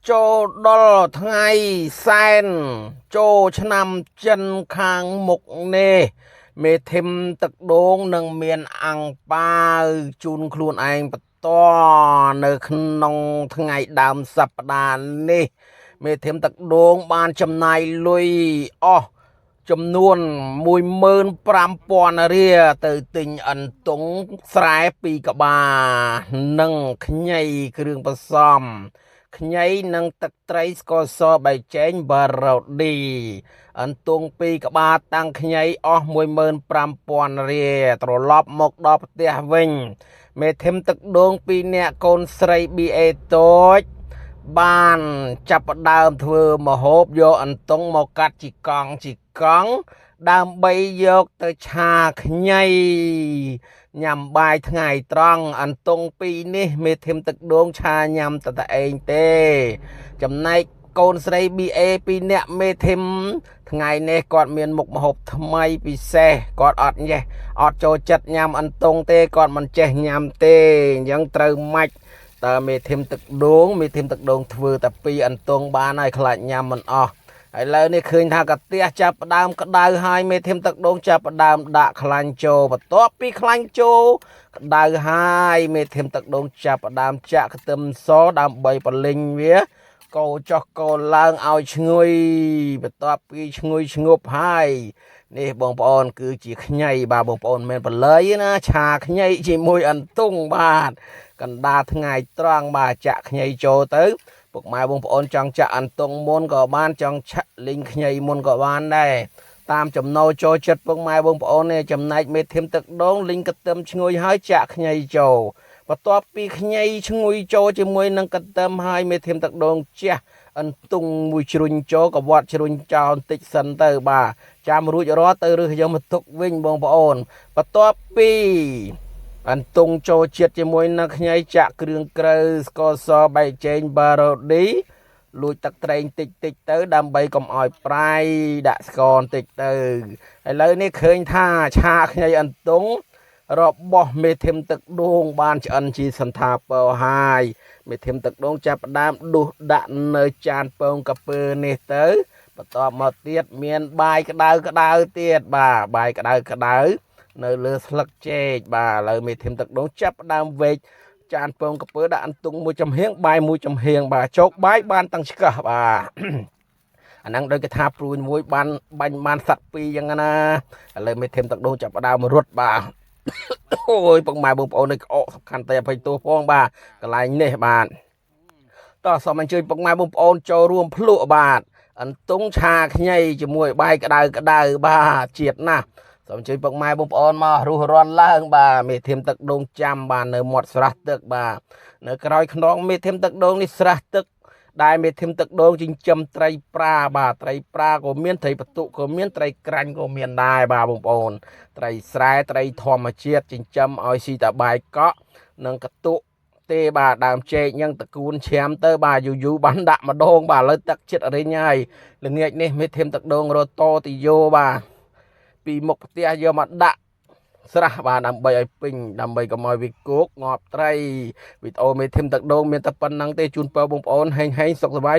ចូលដល់ថ្ងៃសែនចូលឆ្នាំចិនខាងមុខនេះមេធិមទឹកដូងនឹងមានអាំងប៉ាវជូនខ្លួនឯងបន្តនៅក្នុងថ្ងៃដើមសប្តាហ៍នេះមេធិមទឹកដូងបានចំណាយលុយអស់ចំនួន 15,000 រៀលទៅទិញអន្ទង់ស្រែ2ក្បាលនិងខ្ញីគ្រឿងផ្សំខ្ញីនិងទឹកត្រីស្ករសបែកចែងបារ៉ូឌីអន្ទង់2ក្បាលតាំងខ្ញីអស់ 15,000 រៀលត្រឡប់មកដល់ផ្ទះវិញមេធិមទឹកដូង2នាក់កូនស្រី BA តូចបានចាប់ផ្ដើមធ្វើម្ហូបយកអន្ទង់មកកាត់ជីកង់ដើម្បីយកទៅឆាខ្ញីញ៉ាំបាយថ្ងៃត្រង់អន្ទង់2នេះមេធិមទឹកដូងឆាញ៉ាំតែឯងទេចំណែកកូនស្រី BA 2នាក់មេធិមថ្ងៃនេះគាត់មានមុខម្ហូបថ្មីពិសេសគាត់អត់ចូលចិត្តញ៉ាំអន្ទង់ទេគាត់មិនចេះញ៉ាំទេអញ្ចឹងត្រូវម៉េចតើមេធិមទឹកដូងធ្វើតែ2អន្ទង់បានហើយខ្លាចញ៉ាំមិនអស់ឥឡូវនេះឃើញថាកាទៀះចាប់ផ្ដើមក្តៅហើយមេធិមទឹកដូងចាប់ផ្ដើមដាក់ខ្លាញ់ចូលបន្ទាប់ពីខ្លាញ់ចូលក្តៅហើយមេធិមទឹកដូងចាប់ផ្ដើមចាក់ខ្ទឹមសដើម្បីបន្លិញវាកូរចុះកូរឡើងឲ្យឈ្ងុយបន្ទាប់ពីឈ្ងុយឈ្ងប់ហើយនេះបងប្អូនគឺជាខ្ញីបាទបងប្អូនមិនមែនបល័យណាឆាខ្ញីជាមួយអន្ទង់បាទកណ្ដាលថ្ងៃត្រង់បាទចាក់ខ្ញីចូលទៅពុកម៉ែបងប្អូនចង់ចាក់អន្ទង់មុនក៏បានចង់ឆាក់លីងខ្ញីមុនក៏បានដែរតាមចំណូលចូលចិត្តពុកម៉ែបងប្អូននេះចំណែកមេធិមទឹកដូងលីងកន្ទឹមឈ្ងុយហើយចាក់ខ្ញីចូលបន្ទាប់ពីខ្ញីឈ្ងុយចូលជាមួយនឹងកន្ទឹមហើយមេធិមទឹកដូងជះអន្ទង់មួយជ្រុញចូលកវាត់ជ្រុញចោលបន្តិចសិនទៅបាទចាំរួចរាល់ទៅរើសយកមកទុកវិញបងប្អូនបន្ទាប់ពីអន្ទង់ចូលជាតិជាមួយនឹងខ្ញីចាក់គ្រឿងក្រៅស្ករសបែកចែងបារ៉ូឌីលួចទឹកត្រែងតិចទៅដើម្បីកុំឲ្យប្រៃដាក់ស្ករបន្តិចទៅឥឡូវនេះឃើញថាឆាខ្ញីអន្ទង់របស់មេធិមទឹកដូងបានឆ្អិនជាសន្ធាពរហើយមេធិមទឹកដូងចាប់ផ្ដើមដួសដាក់នៅចានពងកាពើនេះទៅបន្ទាប់មកទៀតមានបាយក្តៅទៀតបាទបាយក្តៅនៅលើស្លឹកចេកបាទឥឡូវមេធិមទឹកដូងចាប់ផ្ដើមវែកចានពងកាពើដាក់អន្ទង់មួយចំហៀងបាយមួយចំហៀងបាទជោគបាយបានទាំងឆ្កឹះបាទអាហ្នឹងដូចគេថាព្រួយមួយបានបាញ់បានសัตว์ពីរយ៉ាងណាឥឡូវមេធិមទឹកដូងចាប់ផ្ដើមរត់បាទអូយពុកម៉ែបងប្អូននេះក្អកសំខាន់តែអភ័យទោសផងបាទកន្លែងនេះបាទតោះសូមអញ្ជើញពុកម៉ែបងប្អូនចូលរួមភ្លក់បាទអន្ទង់ឆាខ្ញីជាមួយបាយក្តៅបាទជាតិណាស់សូមអញ្ជើញពុកម៉ែបងប្អូនមករស់រាន់ឡើងបាទមេធិមទឹកដូងចាំបាទនៅមាត់ស្រះទឹកបាទនៅក្រោយខ្នងមេធិមទឹកដូងនេះស្រះទឹកដែលមេធិមទឹកដូងចិញ្ចឹមត្រីប្រាបាទត្រីប្រាក៏មានត្រីបន្ទុកក៏មានត្រីក្រាញ់ក៏មានដែរបាទបងប្អូនត្រីស្រែត្រីធម្មជាតិចិញ្ចឹមឲ្យស៊ីតាបាយកក់និងកតុកទេបាទដើមចេកយ៉ាងតកួនឈាមទៅបាទយូរបានដាក់ម្ដងបាទឥឡូវទឹកចិត្តរិញហើយល្ងាចនេះមេធិមទឹកដូងរត់តទីយោបាទពីមុខផ្ទះយកមកដាក់ស្រះបាទដើម្បីឲ្យពេញដើម្បីកុំឲ្យវាគោកងាប់ត្រីវីដេអូមេធិមទឹកដូងមានតែប៉ុណ្្នឹងទេជូនពរបងប្អូនហេងសុខសប្បាយ